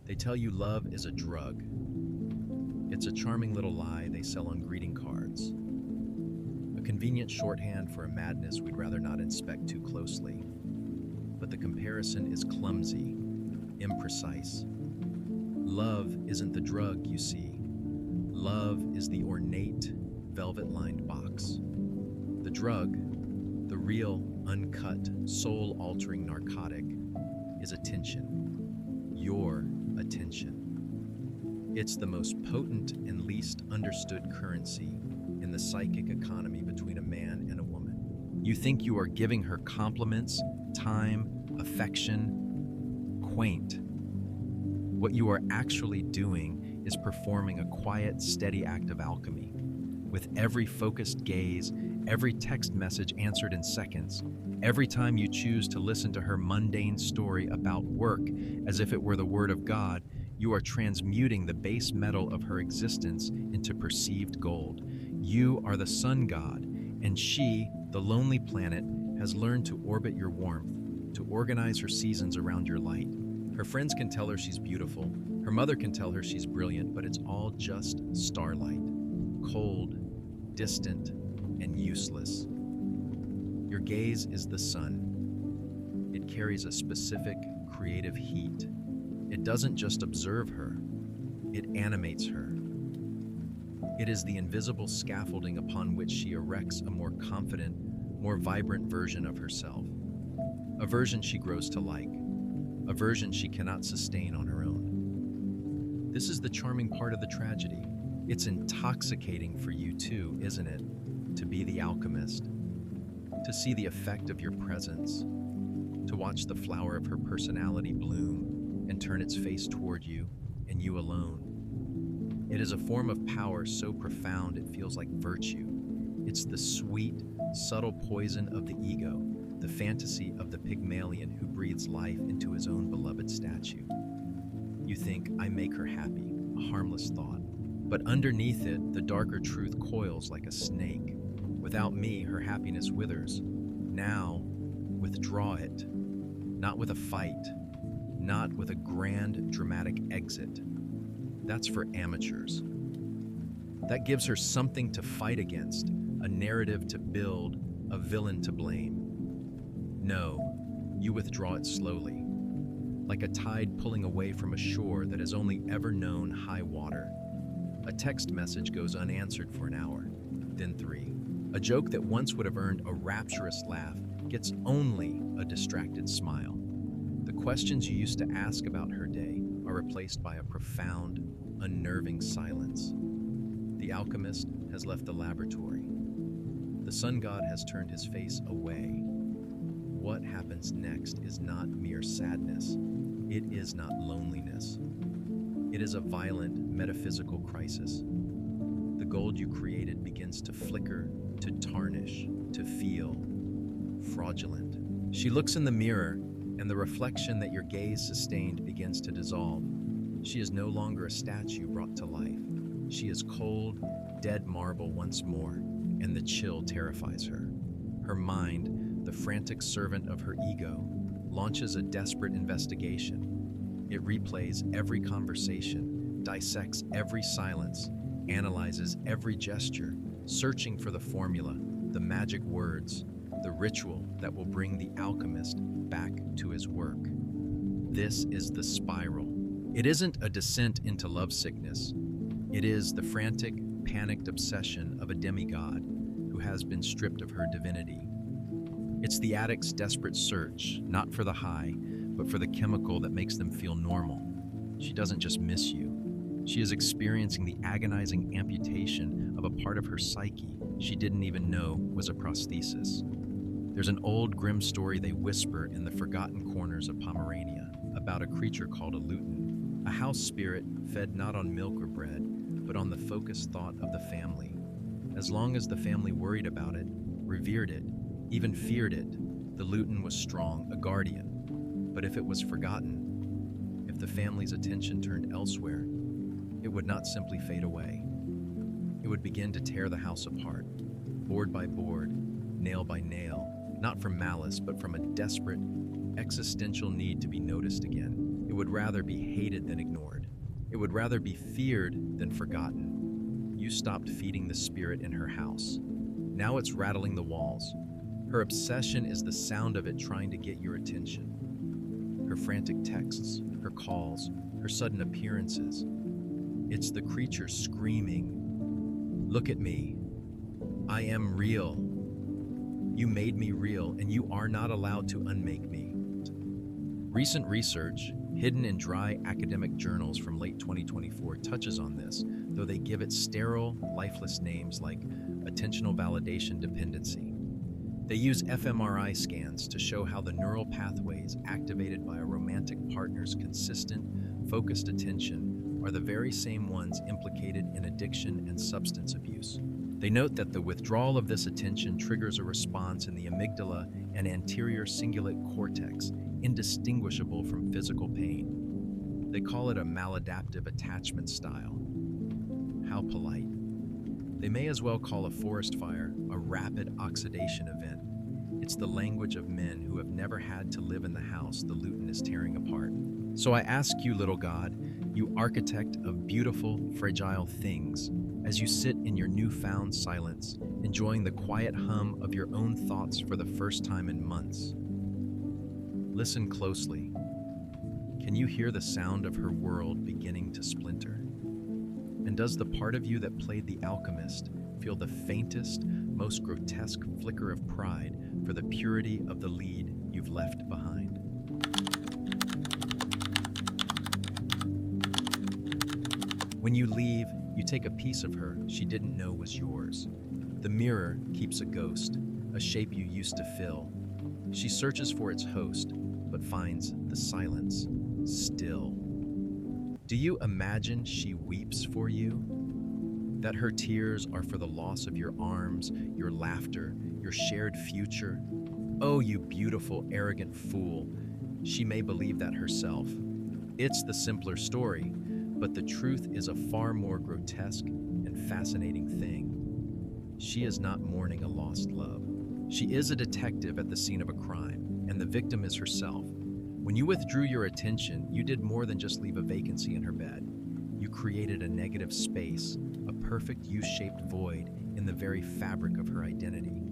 They tell you love is a drug. It's a charming little lie they sell on greeting cards. A convenient shorthand for a madness we'd rather not inspect too closely. But the comparison is clumsy, imprecise. Love isn't the drug, you see. Love is the ornate, velvet-lined box. The drug, the real, uncut, soul-altering narcotic, is attention. Your attention. It's the most potent and least understood currency in the psychic economy between a man and a woman. You think you are giving her compliments, time, affection, quaint. What you are actually doing is performing a quiet, steady act of alchemy. With every focused gaze, every text message answered in seconds, every time you choose to listen to her mundane story about work as if it were the word of God, you are transmuting the base metal of her existence into perceived gold. You are the sun god, and she, the lonely planet, has learned to orbit your warmth, to organize her seasons around your light. Her friends can tell her she's beautiful, her mother can tell her she's brilliant, but it's all just starlight. Cold, distant, and useless. Your gaze is the sun. It carries a specific creative heat. It doesn't just observe her, it animates her. It is the invisible scaffolding upon which she erects a more confident, more vibrant version of herself. A version she grows to like, a version she cannot sustain on her own. This is the charming part of the tragedy. It's intoxicating for you too, isn't it? To be the alchemist, to see the effect of your presence, to watch the flower of her personality bloom and turn its face toward you and you alone. It is a form of power so profound it feels like virtue. It's the sweet, subtle poison of the ego, the fantasy of the Pygmalion who breathes life into his own beloved statue. You think, I make her happy, a harmless thought. But underneath it, the darker truth coils like a snake. Without me, her happiness withers. Now, withdraw it. Not with a fight. Not with a grand, dramatic exit. That's for amateurs. That gives her something to fight against, a narrative to build, a villain to blame. No, you withdraw it slowly, like a tide pulling away from a shore that has only ever known high water. A text message goes unanswered for an hour, then 3. A joke that once would have earned a rapturous laugh gets only a distracted smile. The questions you used to ask about her day are replaced by a profound, unnerving silence. The alchemist has left the laboratory. The sun god has turned his face away. What happens next is not mere sadness. It is not loneliness. It is a violent metaphysical crisis. The gold you created begins to flicker, to tarnish, to feel fraudulent. She looks in the mirror, and the reflection that your gaze sustained begins to dissolve. She is no longer a statue brought to life. She is cold, dead marble once more, and the chill terrifies her. Her mind, the frantic servant of her ego, launches a desperate investigation. It replays every conversation, dissects every silence, analyzes every gesture, searching for the formula, the magic words, the ritual that will bring the alchemist back to his work. This is the spiral. It isn't a descent into lovesickness. It is the frantic, panicked obsession of a demigod who has been stripped of her divinity. It's the addict's desperate search, not for the high, but for the chemical that makes them feel normal. She doesn't just miss you. She is experiencing the agonizing amputation of a part of her psyche she didn't even know was a prosthesis. There's an old grim story they whisper in the forgotten corners of Pomerania about a creature called a lutin, a house spirit fed not on milk or bread, but on the focused thought of the family. As long as the family worried about it, revered it, even feared it, the lutin was strong, a guardian. But if it was forgotten, if the family's attention turned elsewhere, it would not simply fade away. It would begin to tear the house apart, board by board, nail by nail, not from malice, but from a desperate, existential need to be noticed again. It would rather be hated than ignored. It would rather be feared than forgotten. You stopped feeding the spirit in her house. Now it's rattling the walls. Her obsession is the sound of it trying to get your attention. Her frantic texts, her calls, her sudden appearances. It's the creature screaming, "Look at me. I am real. You made me real, and you are not allowed to unmake me." Recent research, hidden in dry academic journals from late 2024, touches on this, though they give it sterile, lifeless names like attentional validation dependency. They use fMRI scans to show how the neural pathways activated by a romantic partner's consistent, focused attention are the very same ones implicated in addiction and substance abuse. They note that the withdrawal of this attention triggers a response in the amygdala and anterior cingulate cortex, indistinguishable from physical pain. They call it a maladaptive attachment style. How polite. They may as well call a forest fire a rapid oxidation event. It's the language of men who have never had to live in the house the Luton is tearing apart. So I ask you, little God, you architect of beautiful, fragile things, as you sit in your newfound silence, enjoying the quiet hum of your own thoughts for the first time in months. Listen closely. Can you hear the sound of her world beginning to splinter? And does the part of you that played the alchemist feel the faintest, most grotesque flicker of pride for the purity of the lead you've left behind? When you leave, you take a piece of her she didn't know was yours. The mirror keeps a ghost, a shape you used to fill. She searches for its host, but finds the silence still. Do you imagine she weeps for you? That her tears are for the loss of your arms, your laughter, your shared future? Oh, you beautiful, arrogant fool. She may believe that herself. It's the simpler story, but the truth is a far more grotesque and fascinating thing. She is not mourning a lost love. She is a detective at the scene of a crime, and the victim is herself. When you withdrew your attention, you did more than just leave a vacancy in her bed. You created a negative space, a perfect U-shaped void in the very fabric of her identity.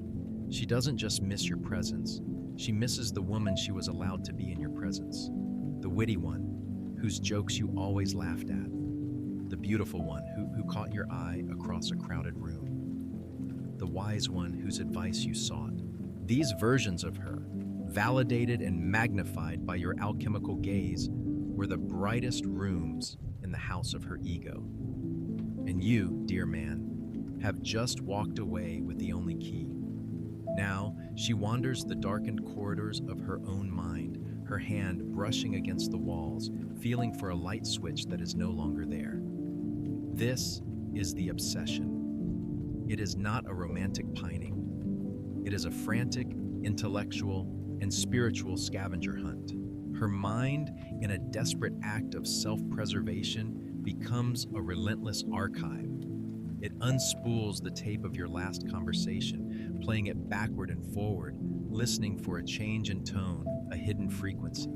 She doesn't just miss your presence, she misses the woman she was allowed to be in your presence. The witty one, whose jokes you always laughed at. The beautiful one who caught your eye across a crowded room. The wise one whose advice you sought. These versions of her, validated and magnified by your alchemical gaze, were the brightest rooms in the house of her ego. And you, dear man, have just walked away with the only key. Now, she wanders the darkened corridors of her own mind, her hand brushing against the walls, feeling for a light switch that is no longer there. This is the obsession. It is not a romantic pining. It is a frantic, intellectual, and spiritual scavenger hunt. Her mind, in a desperate act of self-preservation, becomes a relentless archive. It unspools the tape of your last conversation, playing it backward and forward, listening for a change in tone, a hidden frequency.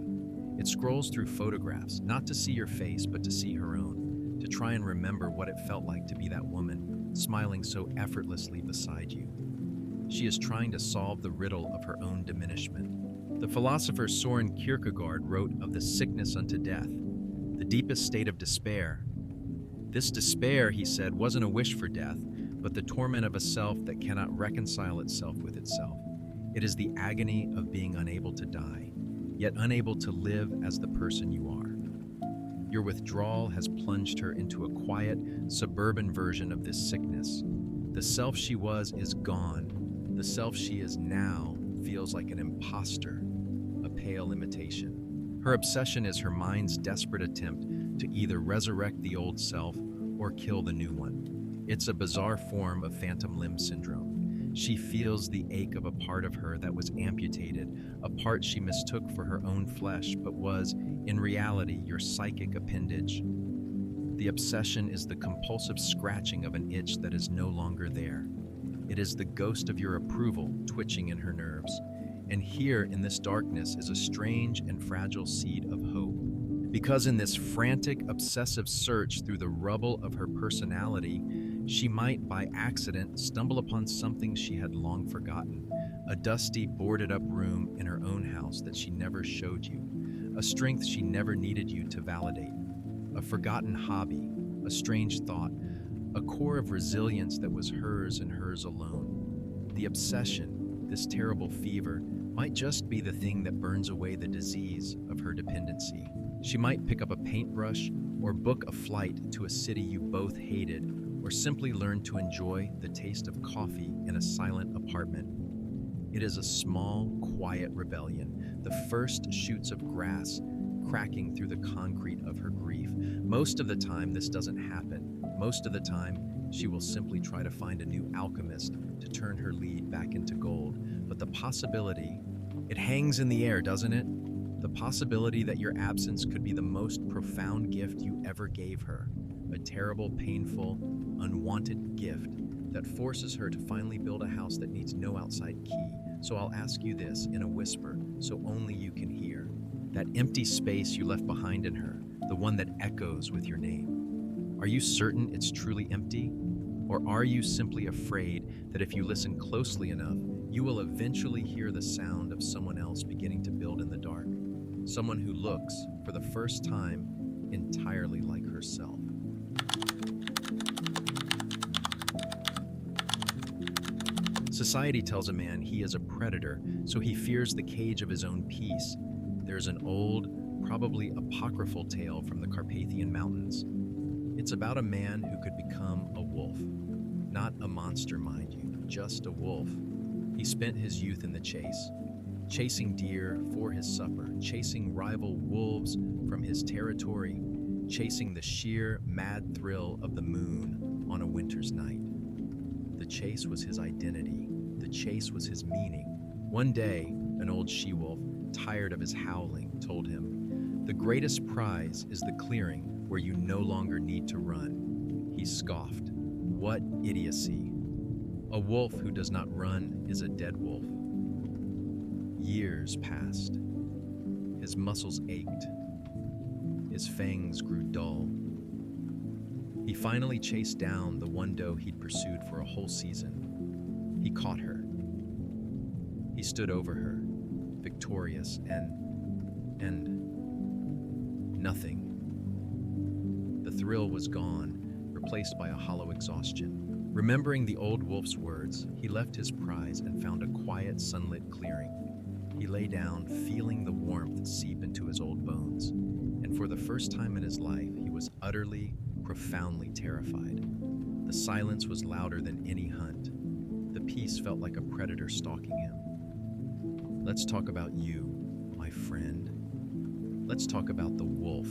It scrolls through photographs, not to see your face, but to see her own, to try and remember what it felt like to be that woman, smiling so effortlessly beside you. She is trying to solve the riddle of her own diminishment. The philosopher Soren Kierkegaard wrote of the sickness unto death, the deepest state of despair. This despair, he said, wasn't a wish for death, but the torment of a self that cannot reconcile itself with itself. It is the agony of being unable to die, yet unable to live as the person you are. Your withdrawal has plunged her into a quiet, suburban version of this sickness. The self she was is gone. The self she is now feels like an imposter, a pale imitation. Her obsession is her mind's desperate attempt to either resurrect the old self or kill the new one. It's a bizarre form of phantom limb syndrome. She feels the ache of a part of her that was amputated, a part she mistook for her own flesh, but was, in reality, your psychic appendage. The obsession is the compulsive scratching of an itch that is no longer there. It is the ghost of your approval twitching in her nerves. And here in this darkness is a strange and fragile seed of hope. Because in this frantic, obsessive search through the rubble of her personality, she might, by accident, stumble upon something she had long forgotten, a dusty, boarded-up room in her own house that she never showed you, a strength she never needed you to validate, a forgotten hobby, a strange thought, a core of resilience that was hers and hers alone. The obsession, this terrible fever, might just be the thing that burns away the disease of her dependency. She might pick up a paintbrush or book a flight to a city you both hated, or simply learn to enjoy the taste of coffee in a silent apartment. It is a small, quiet rebellion, the first shoots of grass cracking through the concrete of her grief. Most of the time, this doesn't happen. Most of the time, she will simply try to find a new alchemist to turn her lead back into gold. But the possibility, it hangs in the air, doesn't it? The possibility that your absence could be the most profound gift you ever gave her. A terrible, painful, unwanted gift that forces her to finally build a house that needs no outside key. So I'll ask you this in a whisper, so only you can hear. That empty space you left behind in her, the one that echoes with your name. Are you certain it's truly empty? Or are you simply afraid that if you listen closely enough, you will eventually hear the sound of someone else beginning to build in the dark? Someone who looks, for the first time, entirely like herself. Society tells a man he is a predator, so he fears the cage of his own peace. There's an old, probably apocryphal tale from the Carpathian Mountains. It's about a man who could become a wolf. Not a monster, mind you, just a wolf. He spent his youth in the chase, chasing deer for his supper, chasing rival wolves from his territory, chasing the sheer, mad thrill of the moon on a winter's night. The chase was his identity. The chase was his meaning. One day, an old she-wolf, tired of his howling, told him, "The greatest prize is the clearing where you no longer need to run." He scoffed. What idiocy. A wolf who does not run is a dead wolf. Years passed. His muscles ached. His fangs grew dull. He finally chased down the one doe he'd pursued for a whole season. He caught her. He stood over her, victorious, and nothing. The thrill was gone, replaced by a hollow exhaustion. Remembering the old wolf's words, he left his prize and found a quiet, sunlit clearing. He lay down, feeling the warmth seep into his old bones. And for the first time in his life, he was utterly, profoundly terrified. The silence was louder than any hunt. The peace felt like a predator stalking him. Let's talk about you, my friend. Let's talk about the wolf.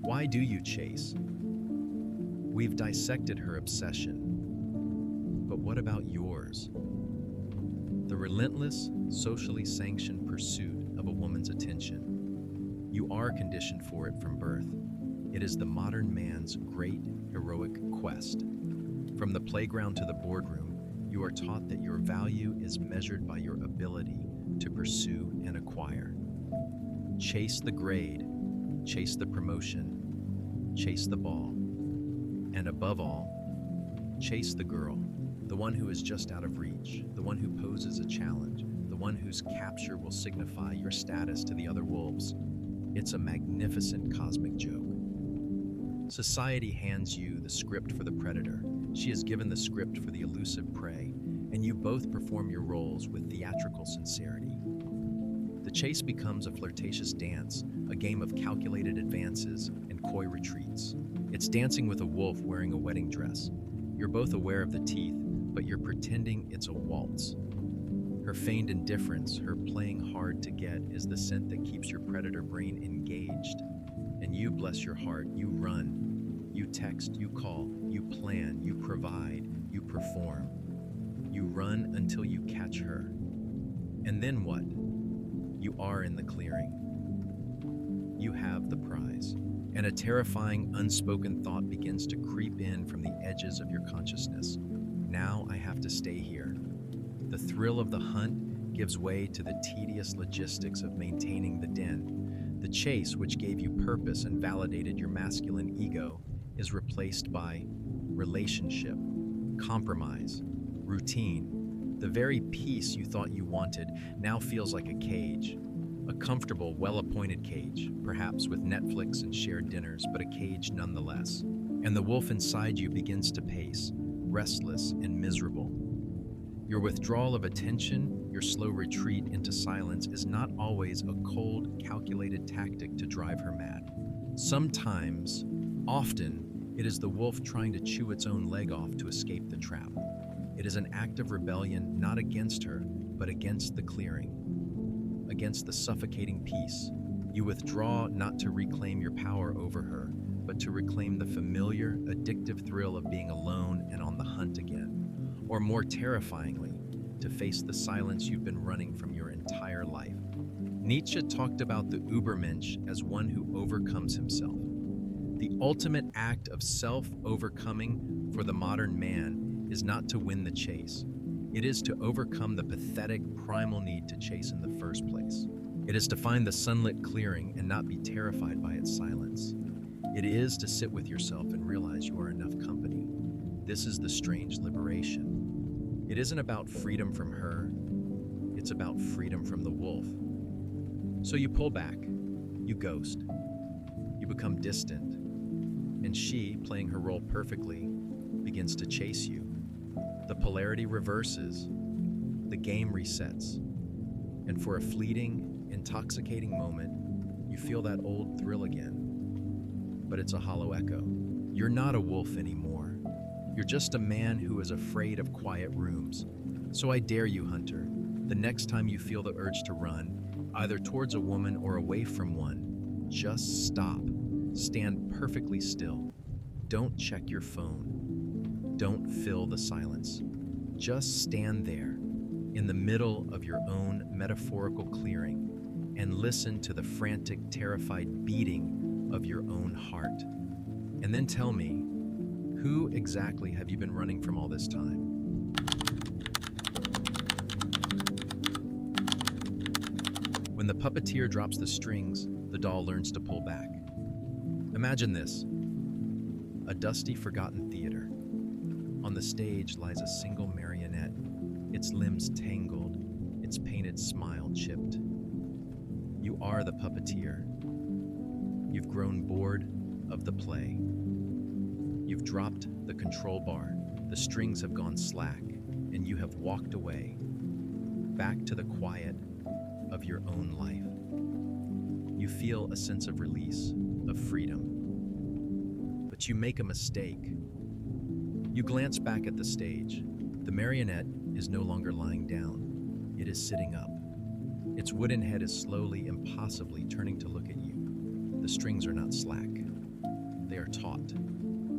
Why do you chase? We've dissected her obsession. But what about yours? The relentless, socially sanctioned pursuit of a woman's attention. You are conditioned for it from birth. It is the modern man's great, heroic quest. From the playground to the boardroom, you are taught that your value is measured by your ability to pursue and acquire. Chase the grade, chase the promotion, chase the ball. And above all, chase the girl, the one who is just out of reach, the one who poses a challenge, the one whose capture will signify your status to the other wolves. It's a magnificent cosmic joke. Society hands you the script for the predator. She is given the script for the elusive prey, and you both perform your roles with theatrical sincerity. The chase becomes a flirtatious dance, a game of calculated advances and coy retreats. It's dancing with a wolf wearing a wedding dress. You're both aware of the teeth, but you're pretending it's a waltz. Her feigned indifference, her playing hard to get, is the scent that keeps your predator brain engaged. And you, bless your heart, you run. You text, you call, you plan, you provide, you perform. You run until you catch her. And then what? You are in the clearing. You have the prize. And a terrifying, unspoken thought begins to creep in from the edges of your consciousness. Now I have to stay here. The thrill of the hunt gives way to the tedious logistics of maintaining the den. The chase, which gave you purpose and validated your masculine ego, is replaced by relationship, compromise, routine. The very peace you thought you wanted now feels like a cage. A comfortable, well-appointed cage, perhaps with Netflix and shared dinners, but a cage nonetheless. And the wolf inside you begins to pace, restless and miserable. Your withdrawal of attention, your slow retreat into silence is not always a cold, calculated tactic to drive her mad. Sometimes, often, it is the wolf trying to chew its own leg off to escape the trap. It is an act of rebellion not against her, but against the clearing, against the suffocating peace. You withdraw not to reclaim your power over her, but to reclaim the familiar, addictive thrill of being alone and on the hunt again. Or more terrifyingly, to face the silence you've been running from your entire life. Nietzsche talked about the Übermensch as one who overcomes himself. The ultimate act of self-overcoming for the modern man is not to win the chase. It is to overcome the pathetic, primal need to chase in the first place. It is to find the sunlit clearing and not be terrified by its silence. It is to sit with yourself and realize you are enough company. This is the strange liberation. It isn't about freedom from her, it's about freedom from the wolf. So you pull back, you ghost, you become distant, and she, playing her role perfectly, begins to chase you. The polarity reverses, the game resets, and for a fleeting, intoxicating moment, you feel that old thrill again. But it's a hollow echo. You're not a wolf anymore. You're just a man who is afraid of quiet rooms. So I dare you, hunter, the next time you feel the urge to run, either towards a woman or away from one, just stop. Stand perfectly still. Don't check your phone. Don't fill the silence. Just stand there, in the middle of your own metaphorical clearing, and listen to the frantic, terrified beating of your own heart. And then tell me, who exactly have you been running from all this time? When the puppeteer drops the strings, the doll learns to pull back. Imagine this: a dusty, forgotten theater. On the stage lies a single marionette, its limbs tangled, its painted smile chipped. You are the puppeteer. You've grown bored of the play. You've dropped the control bar, the strings have gone slack, and you have walked away, back to the quiet of your own life. You feel a sense of release, of freedom. But you make a mistake. You glance back at the stage. The marionette is no longer lying down. It is sitting up. Its wooden head is slowly, impossibly turning to look at you. The strings are not slack. They are taut,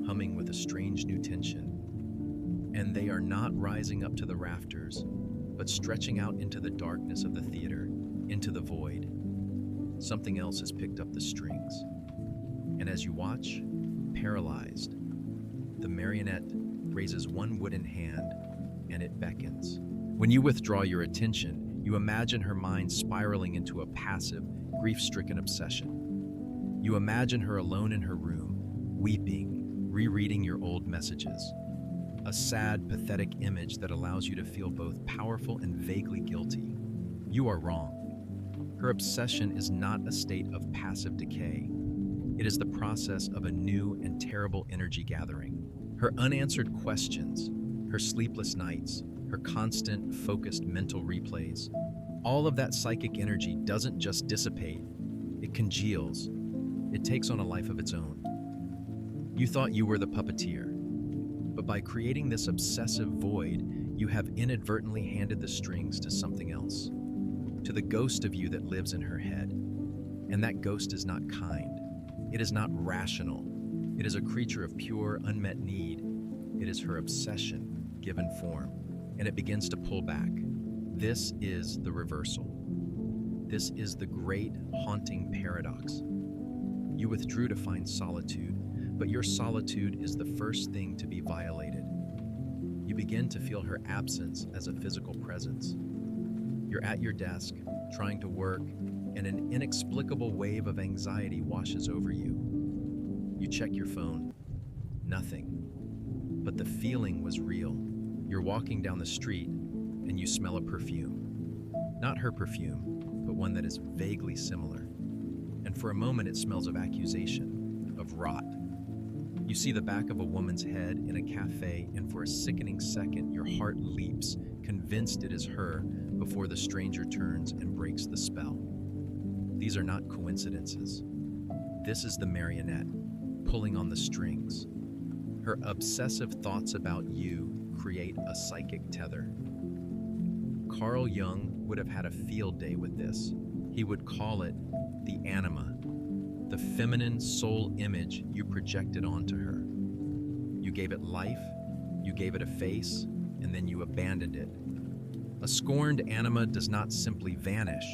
humming with a strange new tension. And they are not rising up to the rafters, but stretching out into the darkness of the theater, into the void. Something else has picked up the strings. And as you watch, paralyzed, the marionette raises one wooden hand and it beckons. When you withdraw your attention, you imagine her mind spiraling into a passive, grief-stricken obsession. You imagine her alone in her room, weeping, rereading your old messages. A sad, pathetic image that allows you to feel both powerful and vaguely guilty. You are wrong. Her obsession is not a state of passive decay. It is the process of a new and terrible energy gathering. Her unanswered questions, her sleepless nights, her constant, focused mental replays, all of that psychic energy doesn't just dissipate, it congeals. It takes on a life of its own. You thought you were the puppeteer, but by creating this obsessive void, you have inadvertently handed the strings to something else, to the ghost of you that lives in her head. And that ghost is not kind. It is not rational. It is a creature of pure, unmet need. It is her obsession, given form, and it begins to pull back. This is the reversal. This is the great, haunting paradox. You withdrew to find solitude, but your solitude is the first thing to be violated. You begin to feel her absence as a physical presence. You're at your desk, trying to work, and an inexplicable wave of anxiety washes over you. You check your phone. Nothing. But the feeling was real. You're walking down the street and you smell a perfume. Not her perfume, but one that is vaguely similar. And for a moment it smells of accusation, of rot. You see the back of a woman's head in a cafe, and for a sickening second your heart leaps, convinced it is her, before the stranger turns and breaks the spell. These are not coincidences. This is the marionette, pulling on the strings. Her obsessive thoughts about you create a psychic tether. Carl Jung would have had a field day with this. He would call it the anima, the feminine soul image you projected onto her. You gave it life, you gave it a face, and then you abandoned it. A scorned anima does not simply vanish.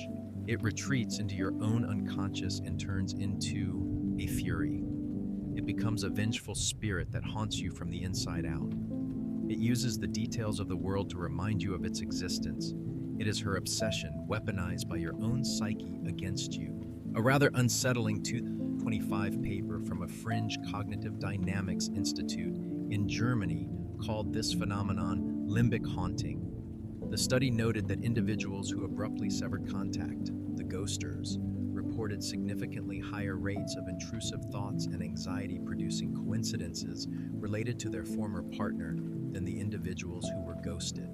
It retreats into your own unconscious and turns into a fury. It becomes a vengeful spirit that haunts you from the inside out. It uses the details of the world to remind you of its existence. It is her obsession, weaponized by your own psyche against you. A rather unsettling 2025 paper from a fringe cognitive dynamics institute in Germany called this phenomenon limbic haunting. The study noted that individuals who abruptly severed contact, the ghosters, reported significantly higher rates of intrusive thoughts and anxiety-producing coincidences related to their former partner than the individuals who were ghosted.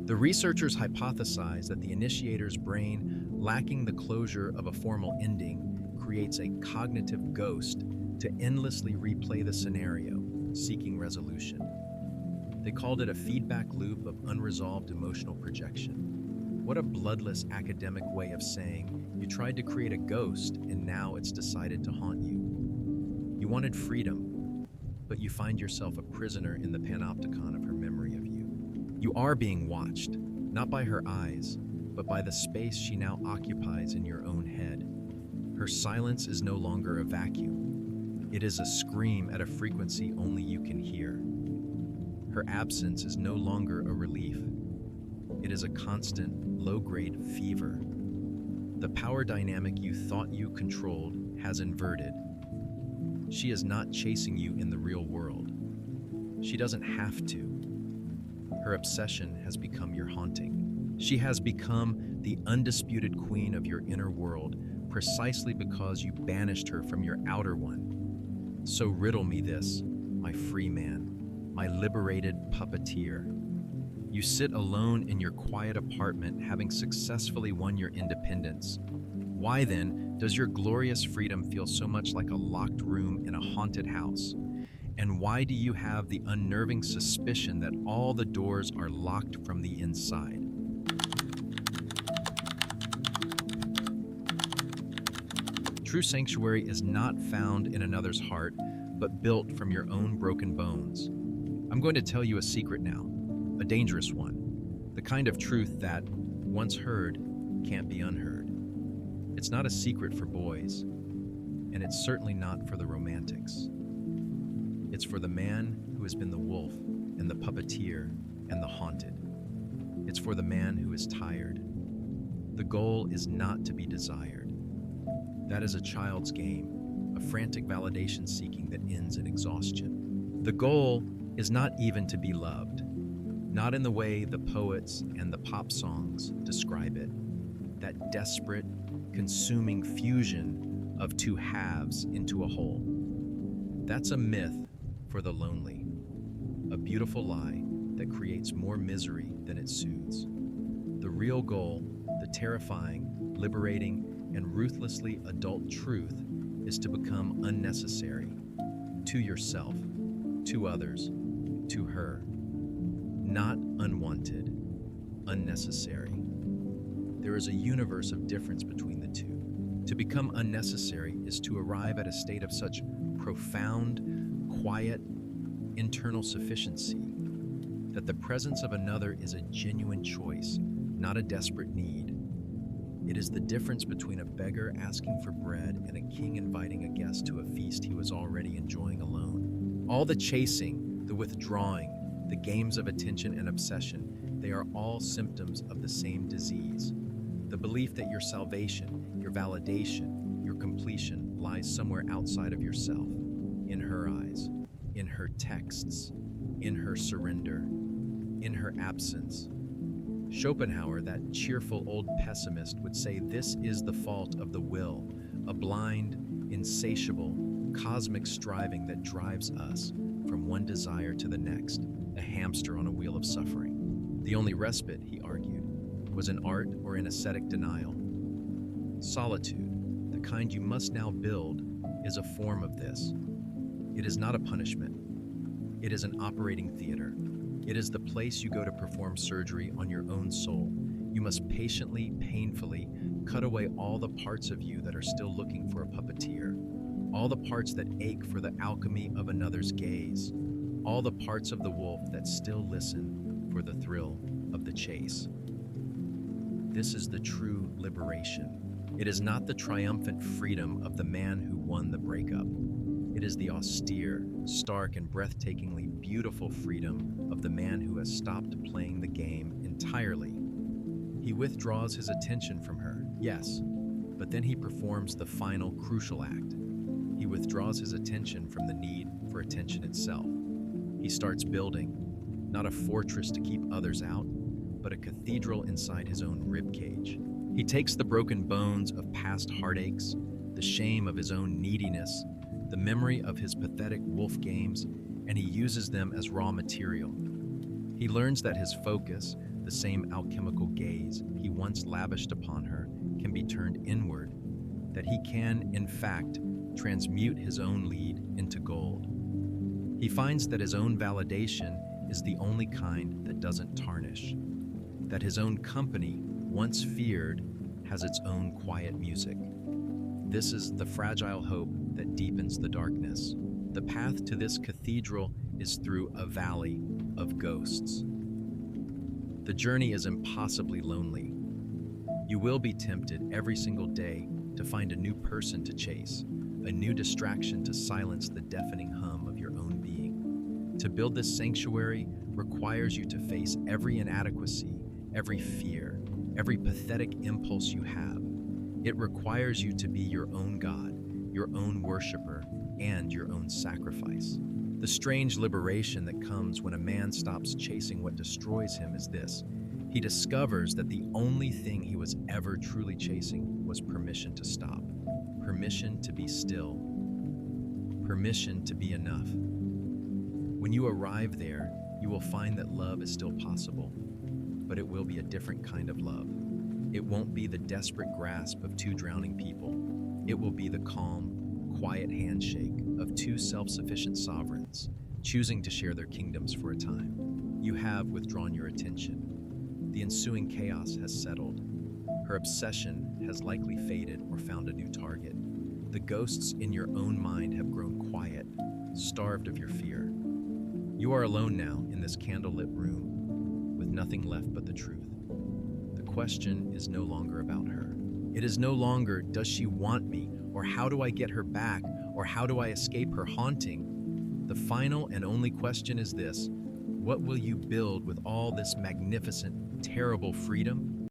The researchers hypothesized that the initiator's brain, lacking the closure of a formal ending, creates a cognitive ghost to endlessly replay the scenario, seeking resolution. They called it a feedback loop of unresolved emotional projection. What a bloodless academic way of saying you tried to create a ghost and now it's decided to haunt you. You wanted freedom, but you find yourself a prisoner in the panopticon of her memory of you. You are being watched, not by her eyes, but by the space she now occupies in your own head. Her silence is no longer a vacuum. It is a scream at a frequency only you can hear. Her absence is no longer a relief. It is a constant, low-grade fever. The power dynamic you thought you controlled has inverted. She is not chasing you in the real world. She doesn't have to. Her obsession has become your haunting. She has become the undisputed queen of your inner world, precisely because you banished her from your outer one. So riddle me this, my free man, my liberated puppeteer. You sit alone in your quiet apartment, having successfully won your independence. Why then does your glorious freedom feel so much like a locked room in a haunted house? And why do you have the unnerving suspicion that all the doors are locked from the inside? True sanctuary is not found in another's heart, but built from your own broken bones. I'm going to tell you a secret now, a dangerous one, the kind of truth that, once heard, can't be unheard. It's not a secret for boys, and it's certainly not for the romantics. It's for the man who has been the wolf and the puppeteer and the haunted. It's for the man who is tired. The goal is not to be desired. That is a child's game, a frantic validation seeking that ends in exhaustion. The goal is not even to be loved, not in the way the poets and the pop songs describe it, that desperate, consuming fusion of two halves into a whole. That's a myth for the lonely, a beautiful lie that creates more misery than it soothes. The real goal, the terrifying, liberating, and ruthlessly adult truth is to become unnecessary to yourself, to others, to her. Not unwanted, unnecessary. There is a universe of difference between the two. To become unnecessary is to arrive at a state of such profound, quiet, internal sufficiency that the presence of another is a genuine choice, not a desperate need. It is the difference between a beggar asking for bread and a king inviting a guest to a feast he was already enjoying alone. All the chasing, the withdrawing, the games of attention and obsession, they are all symptoms of the same disease. The belief that your salvation, your validation, your completion, lies somewhere outside of yourself, in her eyes, in her texts, in her surrender, in her absence. Schopenhauer, that cheerful old pessimist, would say this is the fault of the will, a blind, insatiable, cosmic striving that drives us from one desire to the next, a hamster on a wheel of suffering. The only respite, he argued, was in art or in ascetic denial. Solitude, the kind you must now build, is a form of this. It is not a punishment. It is an operating theater. It is the place you go to perform surgery on your own soul. You must patiently, painfully cut away all the parts of you that are still looking for a puppeteer, all the parts that ache for the alchemy of another's gaze, all the parts of the wolf that still listen for the thrill of the chase. This is the true liberation. It is not the triumphant freedom of the man who won the breakup. It is the austere, stark, and breathtakingly beautiful freedom of the man who has stopped playing the game entirely. He withdraws his attention from her, yes, but then he performs the final crucial act. He withdraws his attention from the need for attention itself. He starts building, not a fortress to keep others out, but a cathedral inside his own ribcage. He takes the broken bones of past heartaches, the shame of his own neediness, the memory of his pathetic wolf games, and he uses them as raw material. He learns that his focus, the same alchemical gaze he once lavished upon her, can be turned inward, that he can, in fact, transmute his own lead into gold. He finds that his own validation is the only kind that doesn't tarnish, that his own company, once feared, has its own quiet music. This is the fragile hope that deepens the darkness. The path to this cathedral is through a valley of ghosts. The journey is impossibly lonely. You will be tempted every single day to find a new person to chase, a new distraction to silence the deafening hum of your own being. To build this sanctuary requires you to face every inadequacy, every fear, every pathetic impulse you have. It requires you to be your own God, your own worshiper, and your own sacrifice. The strange liberation that comes when a man stops chasing what destroys him is this. He discovers that the only thing he was ever truly chasing was permission to stop, permission to be still, permission to be enough. When you arrive there, you will find that love is still possible, but it will be a different kind of love. It won't be the desperate grasp of two drowning people. It will be the calm, quiet handshake of two self-sufficient sovereigns, choosing to share their kingdoms for a time. You have withdrawn your attention. The ensuing chaos has settled. Her obsession has likely faded or found a new target. The ghosts in your own mind have grown quiet, starved of your fear. You are alone now in this candlelit room, with nothing left but the truth. The question is no longer about her. It is no longer, does she want me, or how do I get her back, or how do I escape her haunting? The final and only question is this: what will you build with all this magnificent, terrible freedom?